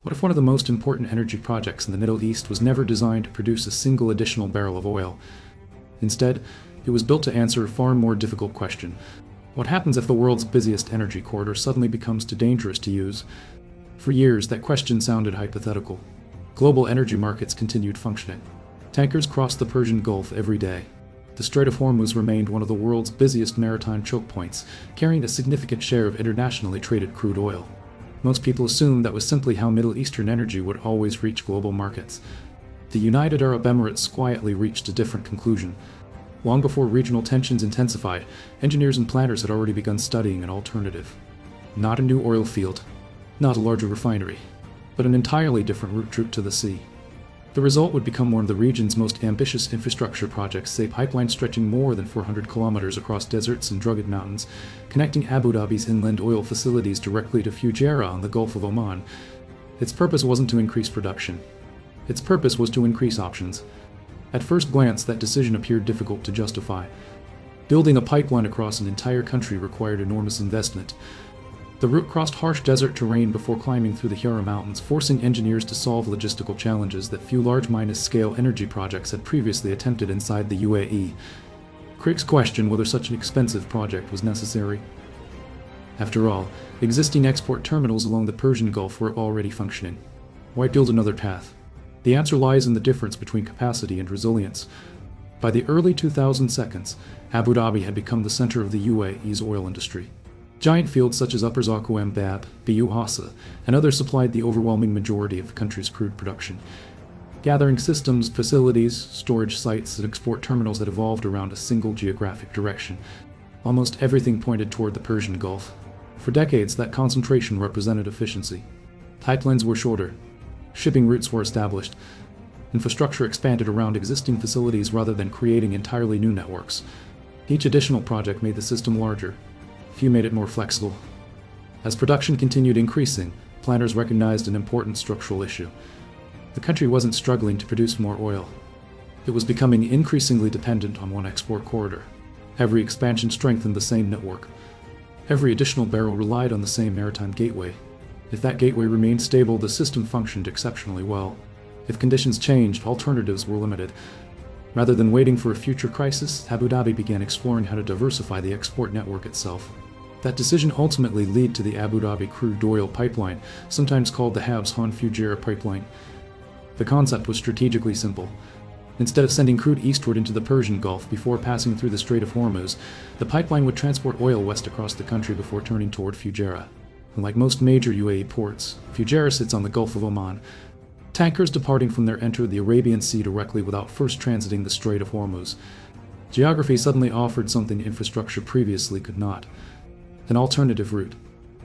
What if one of the most important energy projects in the Middle East was never designed to produce a single additional barrel of oil? Instead, it was built to answer a far more difficult question. What happens if the world's busiest energy corridor suddenly becomes too dangerous to use? For years, that question sounded hypothetical. Global energy markets continued functioning. Tankers crossed the Persian Gulf every day. The Strait of Hormuz remained one of the world's busiest maritime choke points, carrying a significant share of internationally traded crude oil. Most people assumed that was simply how Middle Eastern energy would always reach global markets. The United Arab Emirates quietly reached a different conclusion. Long before regional tensions intensified, engineers and planners had already begun studying an alternative. Not a new oil field, not a larger refinery, but an entirely different route to the sea. The result would become one of the region's most ambitious infrastructure projects, a pipeline stretching more than 400 kilometers across deserts and rugged mountains, connecting Abu Dhabi's inland oil facilities directly to Fujairah on the Gulf of Oman. Its purpose wasn't to increase production. Its purpose was to increase options. At first glance, that decision appeared difficult to justify. Building a pipeline across an entire country required enormous investment. The route crossed harsh desert terrain before climbing through the Hira Mountains, forcing engineers to solve logistical challenges that few large-scale energy projects had previously attempted inside the UAE. Critics questioned whether such an expensive project was necessary. After all, existing export terminals along the Persian Gulf were already functioning. Why build another path? The answer lies in the difference between capacity and resilience. By the early 2010s, Abu Dhabi had become the center of the UAE's oil industry. Giant fields such as Upper Zakum Bab, Bu Hassa, and others supplied the overwhelming majority of the country's crude production. Gathering systems, facilities, storage sites, and export terminals had evolved around a single geographic direction. Almost everything pointed toward the Persian Gulf. For decades, that concentration represented efficiency. Pipelines were shorter. Shipping routes were established. Infrastructure expanded around existing facilities rather than creating entirely new networks. Each additional project made the system larger. Few made it more flexible. As production continued increasing, planners recognized an important structural issue. The country wasn't struggling to produce more oil. It was becoming increasingly dependent on one export corridor. Every expansion strengthened the same network. Every additional barrel relied on the same maritime gateway. If that gateway remained stable, the system functioned exceptionally well. If conditions changed, alternatives were limited. Rather than waiting for a future crisis, Abu Dhabi began exploring how to diversify the export network itself. That decision ultimately led to the Abu Dhabi crude oil pipeline, sometimes called the Habs-Han-Fujairah pipeline. The concept was strategically simple. Instead of sending crude eastward into the Persian Gulf before passing through the Strait of Hormuz, the pipeline would transport oil west across the country before turning toward Fujairah. And like most major UAE ports, Fujairah sits on the Gulf of Oman. Tankers departing from there entered the Arabian Sea directly without first transiting the Strait of Hormuz. Geography suddenly offered something infrastructure previously could not. An alternative route.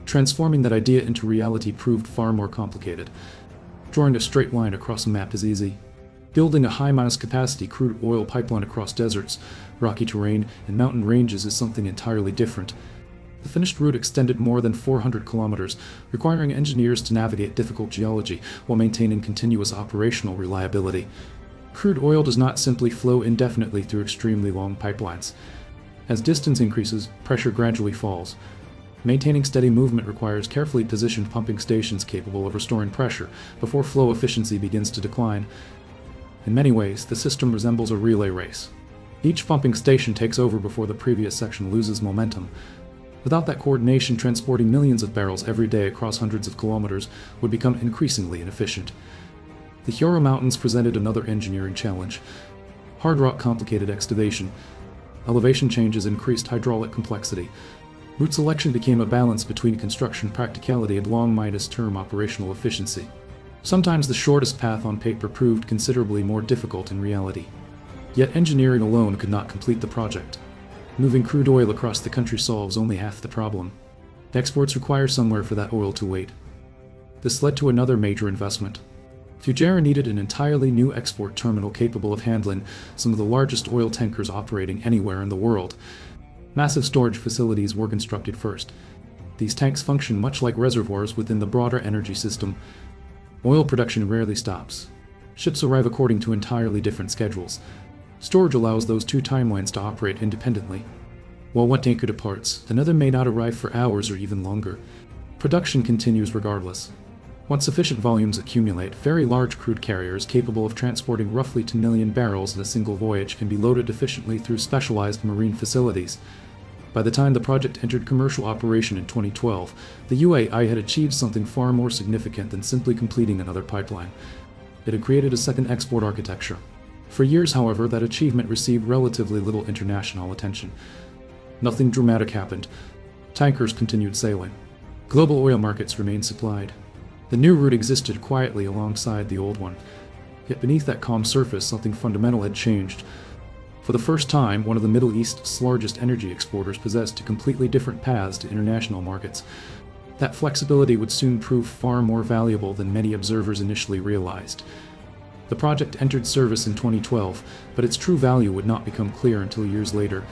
Transforming that idea into reality proved far more complicated. Drawing a straight line across a map is easy. Building a high-capacity crude oil pipeline across deserts, rocky terrain, and mountain ranges is something entirely different. The finished route extended more than 400 kilometers, requiring engineers to navigate difficult geology while maintaining continuous operational reliability. Crude oil does not simply flow indefinitely through extremely long pipelines. As distance increases, pressure gradually falls. Maintaining steady movement requires carefully positioned pumping stations capable of restoring pressure before flow efficiency begins to decline. In many ways, the system resembles a relay race. Each pumping station takes over before the previous section loses momentum. Without that coordination, transporting millions of barrels every day across hundreds of kilometers would become increasingly inefficient. The Hira Mountains presented another engineering challenge. Hard rock complicated excavation. Elevation changes increased hydraulic complexity. Route selection became a balance between construction practicality and long-term operational efficiency. Sometimes the shortest path on paper proved considerably more difficult in reality. Yet engineering alone could not complete the project. Moving crude oil across the country solves only half the problem. Exports require somewhere for that oil to wait. This led to another major investment. Fujairah needed an entirely new export terminal capable of handling some of the largest oil tankers operating anywhere in the world. Massive storage facilities were constructed first. These tanks function much like reservoirs within the broader energy system. Oil production rarely stops. Ships arrive according to entirely different schedules. Storage allows those two timelines to operate independently. While one tanker departs, another may not arrive for hours or even longer. Production continues regardless. Once sufficient volumes accumulate, very large crude carriers capable of transporting roughly 2 million barrels in a single voyage can be loaded efficiently through specialized marine facilities. By the time the project entered commercial operation in 2012, the UAE had achieved something far more significant than simply completing another pipeline. It had created a second export architecture. For years, however, that achievement received relatively little international attention. Nothing dramatic happened. Tankers continued sailing. Global oil markets remained supplied. The new route existed quietly alongside the old one. Yet beneath that calm surface, something fundamental had changed. For the first time, one of the Middle East's largest energy exporters possessed two completely different paths to international markets. That flexibility would soon prove far more valuable than many observers initially realized. The project entered service in 2012, but its true value would not become clear until years later.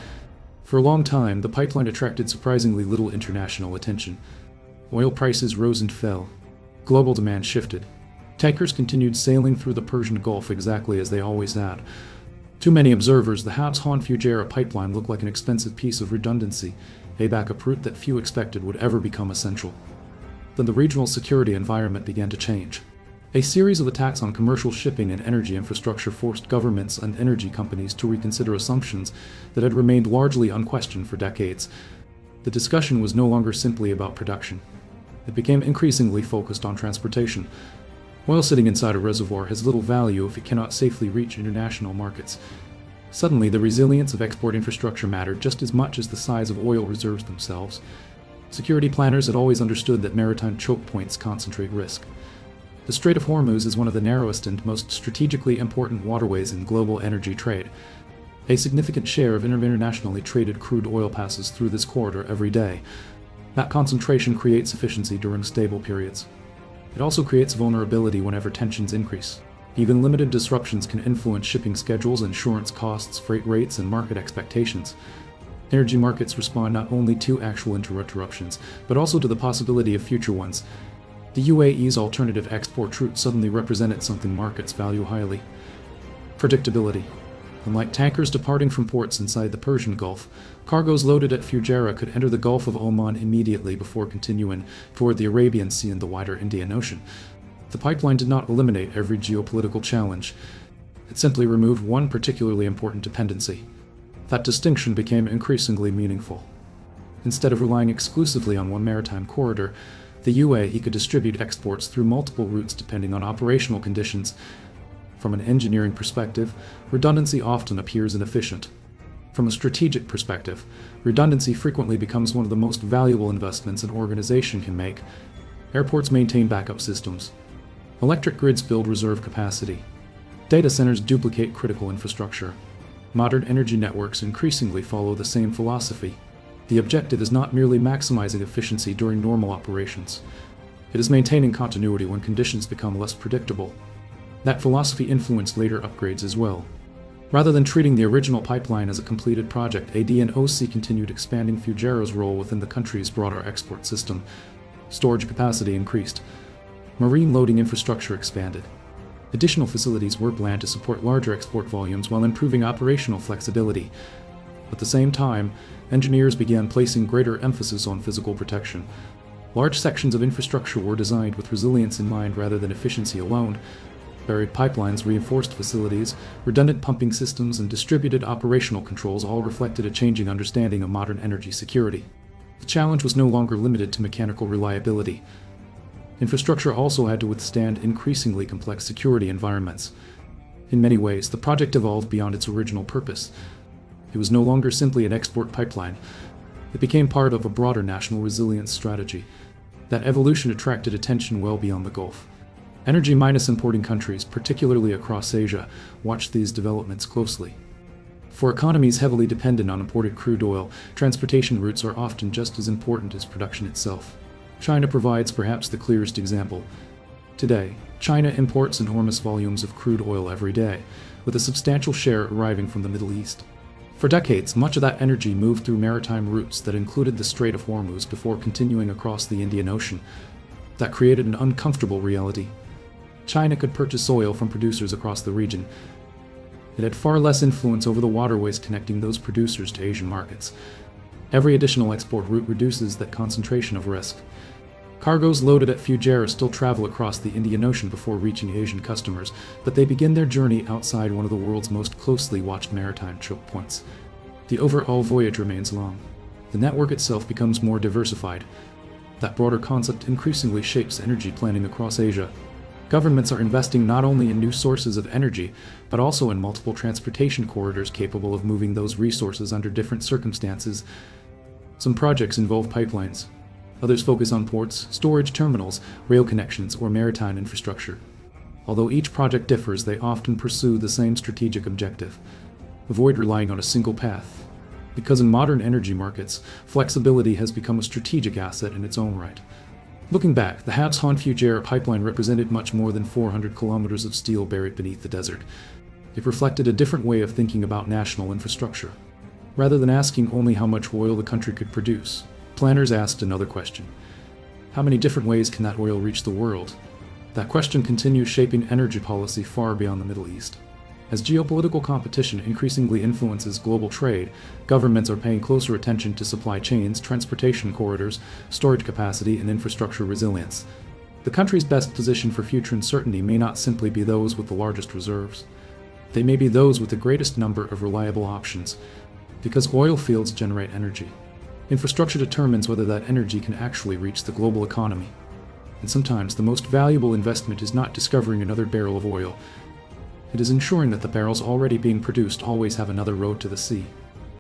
For a long time, the pipeline attracted surprisingly little international attention. Oil prices rose and fell. Global demand shifted. Tankers continued sailing through the Persian Gulf exactly as they always had. To many observers, the Habs-Han-Fujairah pipeline looked like an expensive piece of redundancy, a backup route that few expected would ever become essential. Then the regional security environment began to change. A series of attacks on commercial shipping and energy infrastructure forced governments and energy companies to reconsider assumptions that had remained largely unquestioned for decades. The discussion was no longer simply about production. It became increasingly focused on transportation. Oil sitting inside a reservoir has little value if it cannot safely reach international markets. Suddenly, the resilience of export infrastructure mattered just as much as the size of oil reserves themselves. Security planners had always understood that maritime choke points concentrate risk. The Strait of Hormuz is one of the narrowest and most strategically important waterways in global energy trade. A significant share of internationally traded crude oil passes through this corridor every day. That concentration creates efficiency during stable periods. It also creates vulnerability whenever tensions increase. Even limited disruptions can influence shipping schedules, insurance costs, freight rates, and market expectations. Energy markets respond not only to actual interruptions, but also to the possibility of future ones. The UAE's alternative export route suddenly represented something markets value highly: predictability. Unlike tankers departing from ports inside the Persian Gulf, cargoes loaded at Fujairah could enter the Gulf of Oman immediately before continuing toward the Arabian Sea and the wider Indian Ocean. The pipeline did not eliminate every geopolitical challenge. It simply removed one particularly important dependency. That distinction became increasingly meaningful. Instead of relying exclusively on one maritime corridor, the UAE could distribute exports through multiple routes depending on operational conditions. From an engineering perspective, redundancy often appears inefficient. From a strategic perspective, redundancy frequently becomes one of the most valuable investments an organization can make. Airports maintain backup systems. Electric grids build reserve capacity. Data centers duplicate critical infrastructure. Modern energy networks increasingly follow the same philosophy. The objective is not merely maximizing efficiency during normal operations. It is maintaining continuity when conditions become less predictable. That philosophy influenced later upgrades as well. Rather than treating the original pipeline as a completed project, ADNOC continued expanding Fujairah's role within the country's broader export system. Storage capacity increased. Marine loading infrastructure expanded. Additional facilities were planned to support larger export volumes while improving operational flexibility. At the same time, engineers began placing greater emphasis on physical protection. Large sections of infrastructure were designed with resilience in mind rather than efficiency alone. Buried pipelines, reinforced facilities, redundant pumping systems, and distributed operational controls all reflected a changing understanding of modern energy security. The challenge was no longer limited to mechanical reliability. Infrastructure also had to withstand increasingly complex security environments. In many ways, the project evolved beyond its original purpose. It was no longer simply an export pipeline. It became part of a broader national resilience strategy. That evolution attracted attention well beyond the Gulf. Energy-importing countries, particularly across Asia, watched these developments closely. For economies heavily dependent on imported crude oil, transportation routes are often just as important as production itself. China provides perhaps the clearest example. Today, China imports enormous volumes of crude oil every day, with a substantial share arriving from the Middle East. For decades, much of that energy moved through maritime routes that included the Strait of Hormuz before continuing across the Indian Ocean. That created an uncomfortable reality. China could purchase oil from producers across the region. It had far less influence over the waterways connecting those producers to Asian markets. Every additional export route reduces that concentration of risk. Cargoes loaded at Fujairah still travel across the Indian Ocean before reaching Asian customers, but they begin their journey outside one of the world's most closely watched maritime choke points. The overall voyage remains long. The network itself becomes more diversified. That broader concept increasingly shapes energy planning across Asia. Governments are investing not only in new sources of energy, but also in multiple transportation corridors capable of moving those resources under different circumstances. Some projects involve pipelines. Others focus on ports, storage terminals, rail connections, or maritime infrastructure. Although each project differs, they often pursue the same strategic objective: avoid relying on a single path. Because in modern energy markets, flexibility has become a strategic asset in its own right. Looking back, the Habs-Han-Fujairah pipeline represented much more than 400 kilometers of steel buried beneath the desert. It reflected a different way of thinking about national infrastructure. Rather than asking only how much oil the country could produce, planners asked another question: how many different ways can that oil reach the world? That question continues shaping energy policy far beyond the Middle East. As geopolitical competition increasingly influences global trade, governments are paying closer attention to supply chains, transportation corridors, storage capacity, and infrastructure resilience. The country's best position for future uncertainty may not simply be those with the largest reserves. They may be those with the greatest number of reliable options, because oil fields generate energy. Infrastructure determines whether that energy can actually reach the global economy. And sometimes the most valuable investment is not discovering another barrel of oil. It is ensuring that the barrels already being produced always have another road to the sea.